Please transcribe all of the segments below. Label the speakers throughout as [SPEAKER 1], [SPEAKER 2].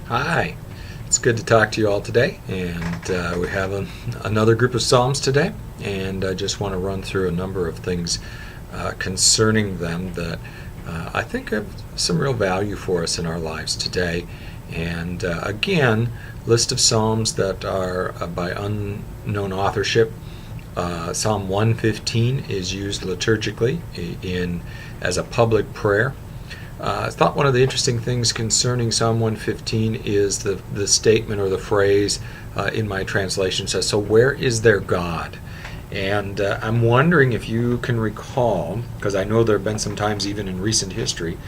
[SPEAKER 1] Hi, it's good to talk to you all today, and we have another group of Psalms today, and I just want to run through a number of things concerning them that I think have some real value for us in our lives today. And again, list of Psalms that are by unknown authorship. Psalm 115 is used liturgically in as a public prayer. I thought one of the interesting things concerning Psalm 115 is the statement or the phrase in my translation says, "So where is their God?" And I'm wondering if you can recall, because I know there have been some times even in recent history,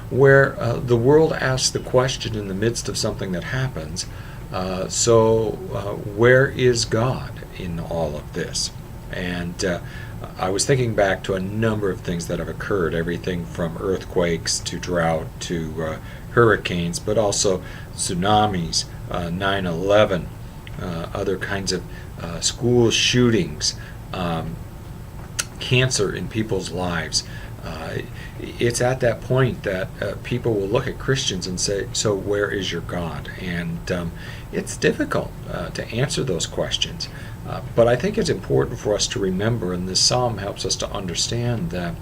[SPEAKER 1] where the world asks the question in the midst of something that happens, where is God in all of this? And I was thinking back to a number of things that have occurred, everything from earthquakes to drought to hurricanes, but also tsunamis, 9/11, other kinds of school shootings, cancer in people's lives. It's at that point that people will look at Christians and say, "So where is your God?" And it's difficult to answer those questions. But I think it's important for us to remember, and this psalm helps us to understand that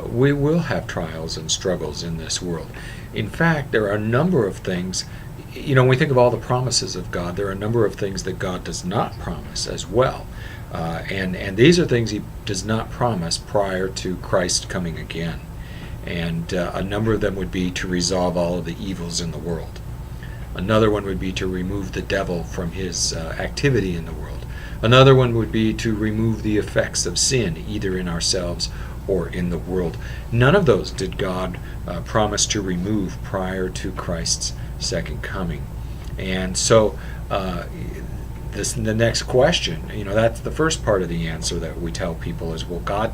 [SPEAKER 1] we will have trials and struggles in this world. In fact, there are a number of things, when we think of all the promises of God, there are a number of things that God does not promise as well. And these are things he does not promise prior to Christ coming again. And a number of them would be to resolve all of the evils in the world. Another one would be to remove the devil from his activity in the world. Another one would be to remove the effects of sin, either in ourselves or in the world. None of those did God promise to remove prior to Christ's second coming. And so the next question, that's the first part of the answer that we tell people is, well, God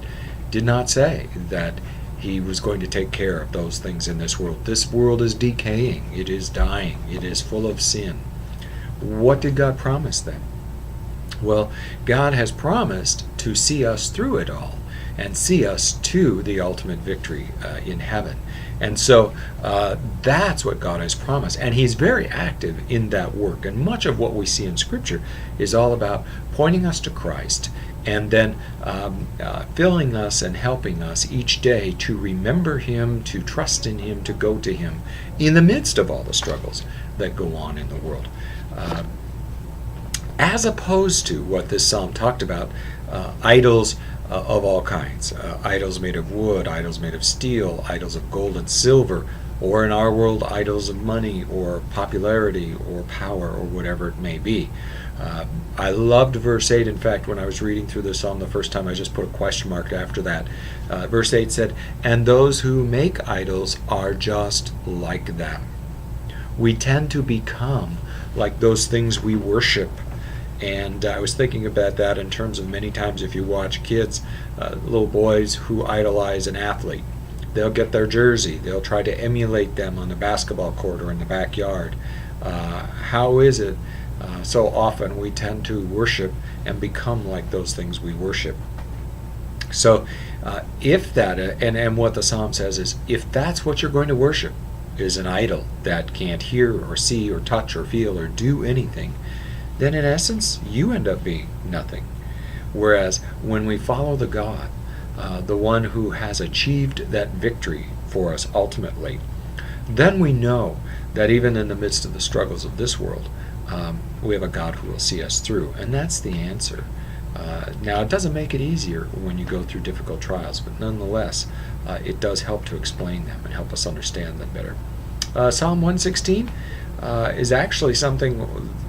[SPEAKER 1] did not say that he was going to take care of those things in this world. This world is decaying. It is dying. It is full of sin. What did God promise then? Well, God has promised to see us through it all and see us to the ultimate victory in heaven. And so that's what God has promised. And he's very active in that work. And much of what we see in Scripture is all about pointing us to Christ and then filling us and helping us each day to remember him, to trust in him, to go to him in the midst of all the struggles that go on in the world. As opposed to what this psalm talked about, idols of all kinds, idols made of wood, idols made of steel, idols of gold and silver, or in our world, idols of money or popularity or power or whatever it may be. I loved verse 8. In fact, when I was reading through this psalm the first time, I just put a question mark after that. Verse 8 said, "And those who make idols are just like them." We tend to become like those things we worship. And I was thinking about that in terms of many times if you watch kids, little boys who idolize an athlete. They'll get their jersey. They'll try to emulate them on the basketball court or in the backyard. How is it so often we tend to worship and become like those things we worship? So if that, and what the psalm says is, if that's what you're going to worship, is an idol that can't hear or see or touch or feel or do anything, then in essence, you end up being nothing. Whereas when we follow the God, the one who has achieved that victory for us ultimately, then we know that even in the midst of the struggles of this world, we have a God who will see us through. And that's the answer. Now, it doesn't make it easier when you go through difficult trials, but nonetheless, it does help to explain them and help us understand them better. Psalm 116 is actually something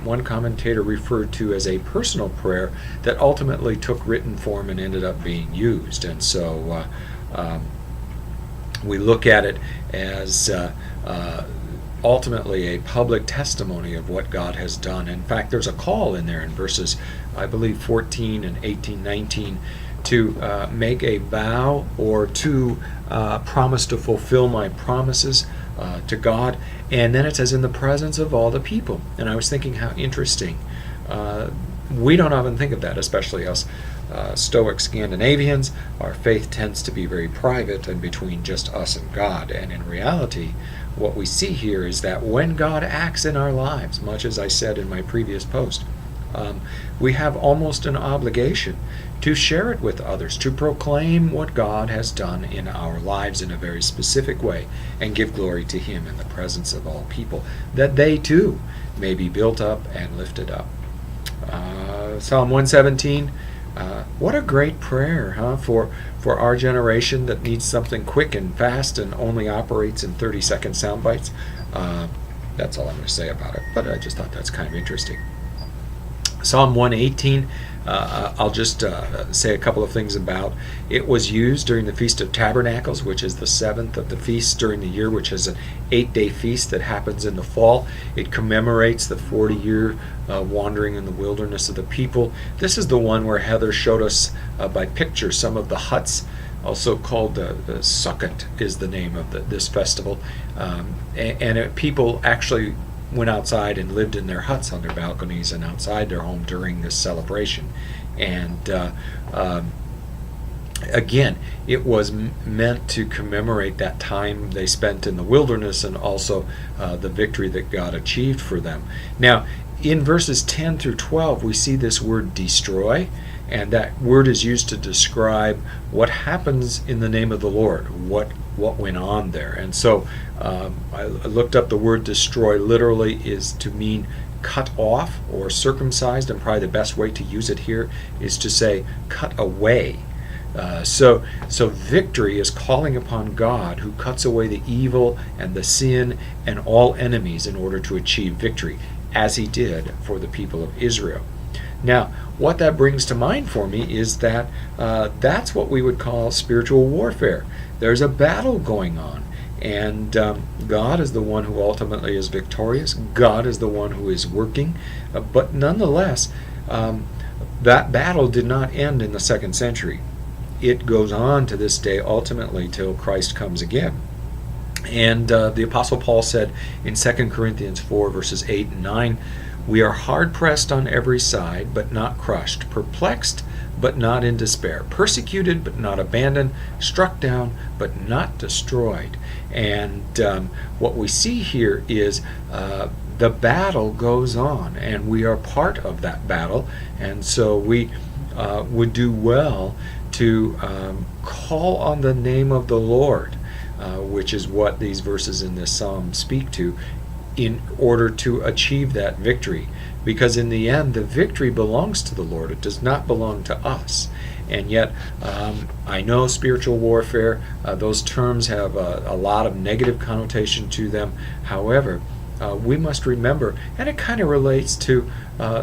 [SPEAKER 1] one commentator referred to as a personal prayer that ultimately took written form and ended up being used. And so we look at it as ultimately a public testimony of what God has done. In fact, there's a call in there in verses, I believe, 14 and 18, 19, to make a vow or to promise to fulfill my promises to God. And then it says, in the presence of all the people. And I was thinking how interesting. We don't often think of that, especially us Stoic Scandinavians. Our faith tends to be very private and between just us and God. And in reality, what we see here is that when God acts in our lives, much as I said in my previous post, we have almost an obligation to share it with others, to proclaim what God has done in our lives in a very specific way, and give glory to Him in the presence of all people, that they too may be built up and lifted up. Psalm 117, what a great prayer, for our generation that needs something quick and fast and only operates in 30-second sound bites. That's all I'm going to say about it, but I just thought that's kind of interesting. Psalm 118, I'll just say a couple of things about. It was used during the Feast of Tabernacles, which is the 7th of the feasts during the year, which is an 8-day feast that happens in the fall. It commemorates the 40-year wandering in the wilderness of the people. This is the one where Heather showed us by picture some of the huts, also called the Sukkot is the name of this festival. People actually went outside and lived in their huts on their balconies and outside their home during this celebration. And again, it was meant to commemorate that time they spent in the wilderness and also the victory that God achieved for them. Now, in verses 10 through 12, we see this word destroy, and that word is used to describe what happens in the name of the Lord, what went on there. And so I looked up the word destroy. Literally is to mean cut off or circumcised, and probably the best way to use it here is to say cut away. So victory is calling upon God, who cuts away the evil and the sin and all enemies in order to achieve victory, as He did for the people of Israel. Now, what that brings to mind for me is that that's what we would call spiritual warfare. There's a battle going on, and God is the one who ultimately is victorious. God is the one who is working, but nonetheless, that battle did not end in the 2nd century. It goes on to this day, ultimately, till Christ comes again. And the Apostle Paul said in 2 Corinthians 4, verses 8 and 9, "We are hard-pressed on every side, but not crushed, perplexed, but not in despair, persecuted, but not abandoned, struck down, but not destroyed." And what we see here is the battle goes on, and we are part of that battle. And so we would do well to call on the name of the Lord, which is what these verses in this psalm speak to, in order to achieve that victory. Because in the end, the victory belongs to the Lord. It does not belong to us. And yet, I know spiritual warfare, those terms have a lot of negative connotation to them. However, we must remember, and it kind of relates to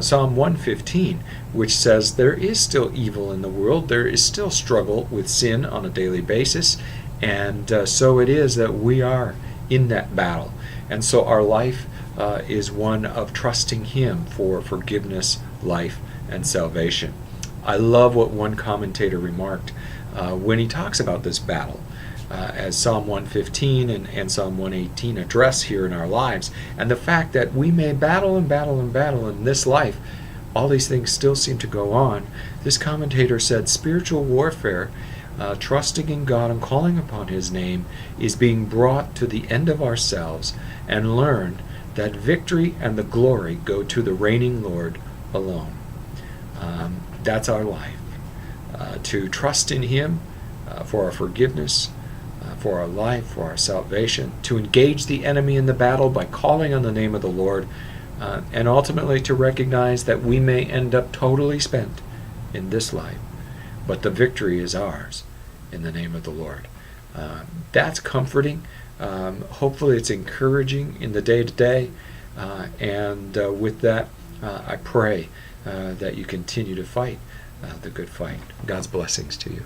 [SPEAKER 1] Psalm 115, which says there is still evil in the world. There is still struggle with sin on a daily basis. And so it is that we are in that battle. And so our life is one of trusting Him for forgiveness, life, and salvation. I love what one commentator remarked when he talks about this battle, as Psalm 115 and Psalm 118 address here in our lives, and the fact that we may battle and battle and battle in this life, all these things still seem to go on. This commentator said spiritual warfare, trusting in God and calling upon His name, is being brought to the end of ourselves and learned that victory and the glory go to the reigning Lord alone. That's our life. To trust in Him for our forgiveness, for our life, for our salvation, to engage the enemy in the battle by calling on the name of the Lord, and ultimately to recognize that we may end up totally spent in this life, but the victory is ours in the name of the Lord. That's comforting. Hopefully it's encouraging in the day-to-day. And with that, I pray that you continue to fight the good fight. God's blessings to you.